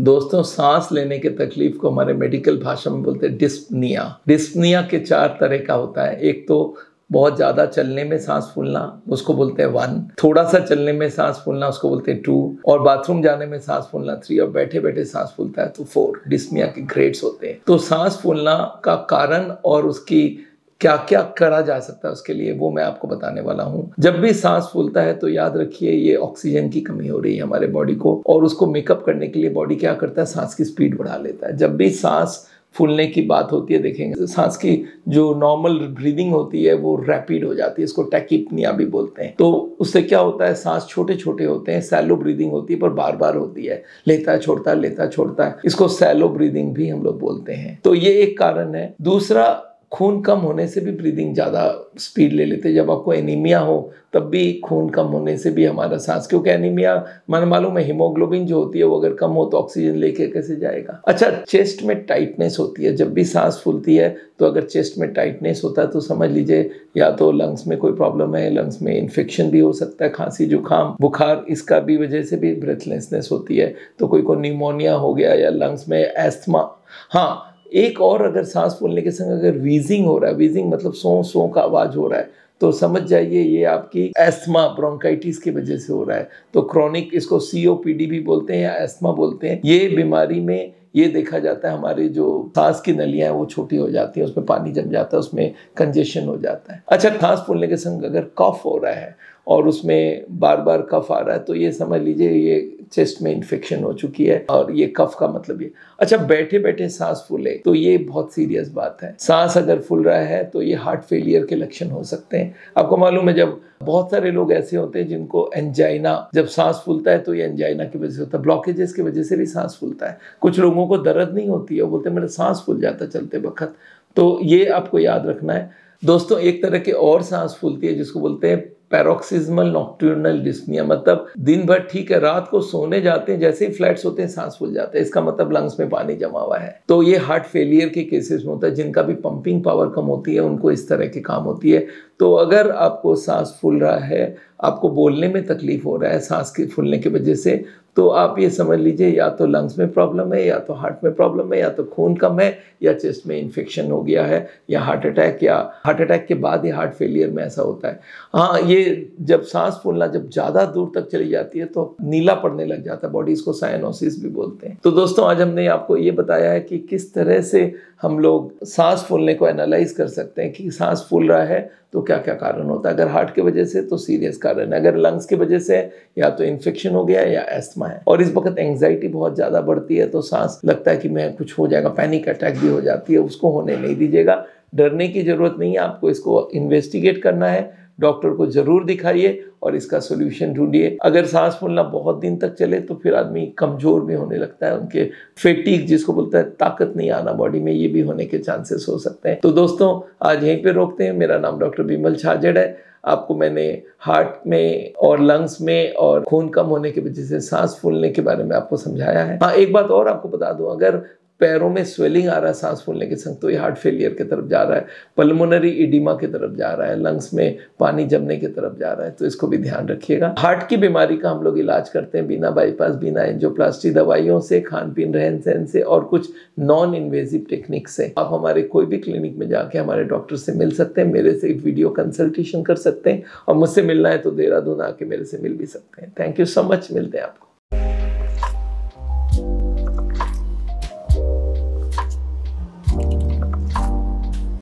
दोस्तों, सांस लेने के तकलीफ को हमारे मेडिकल भाषा में बोलते हैं डिस्पनिया। डिस्पनिया के 4 तरह का होता है। एक तो बहुत ज़्यादा चलने में सांस फूलना, उसको बोलते हैं 1। थोड़ा सा चलने में सांस फूलना, उसको बोलते हैं 2। और बाथरूम जाने में सांस फूलना 3। और बैठे बैठे सांस फूलता है तो 4। डिस्पनिया के ग्रेड्स होते हैं। तो सांस फूलना का कारण और उसकी क्या क्या करा जा सकता है उसके लिए, वो मैं आपको बताने वाला हूँ। जब भी सांस फूलता है तो याद रखिए ये ऑक्सीजन की कमी हो रही है हमारे बॉडी को, और उसको मेकअप करने के लिए बॉडी क्या करता है, सांस की स्पीड बढ़ा लेता है। जब भी सांस फूलने की बात होती है, देखेंगे सांस की जो नॉर्मल ब्रीदिंग होती है वो रैपिड हो जाती है, इसको टैकिप्निया भी बोलते हैं। तो उससे क्या होता है, सांस छोटे छोटे होते हैं, सैलो ब्रीदिंग होती है पर बार बार होती है, लेता है छोड़ता है, लेता है छोड़ता है, इसको सैलो ब्रीदिंग भी हम लोग बोलते हैं। तो ये एक कारण है। दूसरा, खून कम होने से भी ब्रीदिंग ज़्यादा स्पीड ले लेते हैं। जब आपको एनीमिया हो तब भी खून कम होने से भी हमारा सांस, क्योंकि एनीमिया मन मालूम है हीमोग्लोबिन जो होती है वो अगर कम हो तो ऑक्सीजन लेके कैसे जाएगा। अच्छा, चेस्ट में टाइटनेस होती है। जब भी सांस फूलती है तो अगर चेस्ट में टाइटनेस होता है तो समझ लीजिए या तो लंग्स में कोई प्रॉब्लम है, लंग्स में इन्फेक्शन भी हो सकता है, खांसी जुकाम बुखार, इसका भी वजह से भी ब्रेथलेसनेस होती है। तो कोई को निमोनिया हो गया या लंग्स में एस्थमा। हाँ, एक और, अगर सांस फूलने के संग अगर वीजिंग हो रहा है, वीजिंग मतलब सो सो का आवाज हो रहा है, तो समझ जाइए ये आपकी एस्थमा ब्रोंकाइटिस की वजह से हो रहा है। तो क्रॉनिक, इसको COPD भी बोलते हैं या एस्थमा बोलते हैं। ये बीमारी में ये देखा जाता है हमारी जो सांस की नलियां हैं वो छोटी हो जाती है, उसमें पानी जम जाता है, उसमें कंजेशन हो जाता है। अच्छा, सांस फूलने के संग अगर कफ हो रहा है और उसमें बार बार कफ आ रहा है तो ये समझ लीजिए ये चेस्ट में इन्फेक्शन हो चुकी है, और ये कफ का मतलब ये। अच्छा, बैठे बैठे सांस फूले तो ये बहुत सीरियस बात है। सांस अगर फूल रहा है तो ये हार्ट फेलियर के लक्षण हो सकते हैं। आपको मालूम है, जब बहुत सारे लोग ऐसे होते हैं जिनको एंजाइना, जब सांस फूलता है तो ये एंजाइना की वजह से होता है, ब्लॉकेजेस की वजह से भी सांस फूलता है। कुछ लोगों को दर्द नहीं होती है, वो बोलते हैं मेरा सांस फूल जाता है चलते वक्त। तो ये आपको याद रखना है। दोस्तों, एक तरह की और सांस फूलती है जिसको बोलते हैं पैरोक्सिज्मल नॉक्टर्नल डिस्पनिया। मतलब दिन भर ठीक है, रात को सोने जाते हैं, जैसे ही फ्लैट्स होते हैं सांस फूल जाते हैं, इसका मतलब लंग्स में पानी जमा हुआ है। तो ये हार्ट फेलियर के केसेस में होता है, जिनका भी पंपिंग पावर कम होती है उनको इस तरह के काम होती है। तो अगर आपको सांस फूल रहा है, आपको बोलने में तकलीफ हो रहा है सांस के फूलने की वजह से, तो आप ये समझ लीजिए या तो लंग्स में प्रॉब्लम है, या तो हार्ट में प्रॉब्लम है, या तो खून कम है, या चेस्ट में इन्फेक्शन हो गया है, या हार्ट अटैक के बाद ही हार्ट फेलियर में ऐसा होता है। हाँ, ये जब सांस फूलना जब ज़्यादा दूर तक चली जाती है तो नीला पड़ने लग जाता है बॉडी, इसको साइनोसिस भी बोलते हैं। तो दोस्तों, आज हमने आपको ये बताया है कि किस तरह से हम लोग सांस फूलने को एनालाइज कर सकते हैं कि सांस फूल रहा है तो क्या क्या कारण होता है। अगर हार्ट की वजह से तो सीरियस कारण है, अगर लंग्स की वजह से या तो इन्फेक्शन हो गया या एस्थमा है। और इस वक्त एंग्जाइटी बहुत ज़्यादा बढ़ती है तो सांस लगता है कि मैं कुछ हो जाएगा, पैनिक अटैक भी हो जाती है, उसको होने नहीं दीजिएगा। डरने की जरूरत नहीं है, आपको इसको इन्वेस्टिगेट करना है, डॉक्टर को जरूर दिखाइए और इसका सोल्यूशन ढूंढिए। अगर सांस फूलना बहुत दिन तक चले तो फिर आदमी कमजोर भी होने लगता है, उनके फेटीग जिसको बोलता है, ताकत नहीं आना बॉडी में, ये भी होने के चांसेस हो सकते हैं। तो दोस्तों, आज यहीं पे रोकते हैं। मेरा नाम डॉक्टर बिमल छाजेड़ है। आपको मैंने हार्ट में और लंग्स में और खून कम होने की वजह से सांस फूलने के बारे में आपको समझाया है। हाँ, एक बात और आपको बता दूं, अगर पैरों में स्वेलिंग आ रहा है सांस फूलने के संग तो ये हार्ट फेलियर की तरफ जा रहा है, पल्मोनरी इडिमा की तरफ जा रहा है, लंग्स में पानी जमने की तरफ जा रहा है, तो इसको भी ध्यान रखिएगा। हार्ट की बीमारी का हम लोग इलाज करते हैं बिना बाईपास, बिना एंजियोप्लास्टी, दवाइयों से, खान पीन रहन सहन से और कुछ नॉन इन्वेजिव टेक्निक से। आप हमारे कोई भी क्लिनिक में जाके हमारे डॉक्टर से मिल सकते हैं, मेरे से वीडियो कंसल्टेशन कर सकते हैं, और मुझसे मिलना है तो देहरादून आके मेरे से मिल भी सकते हैं। थैंक यू सो मच, मिलते हैं आपको।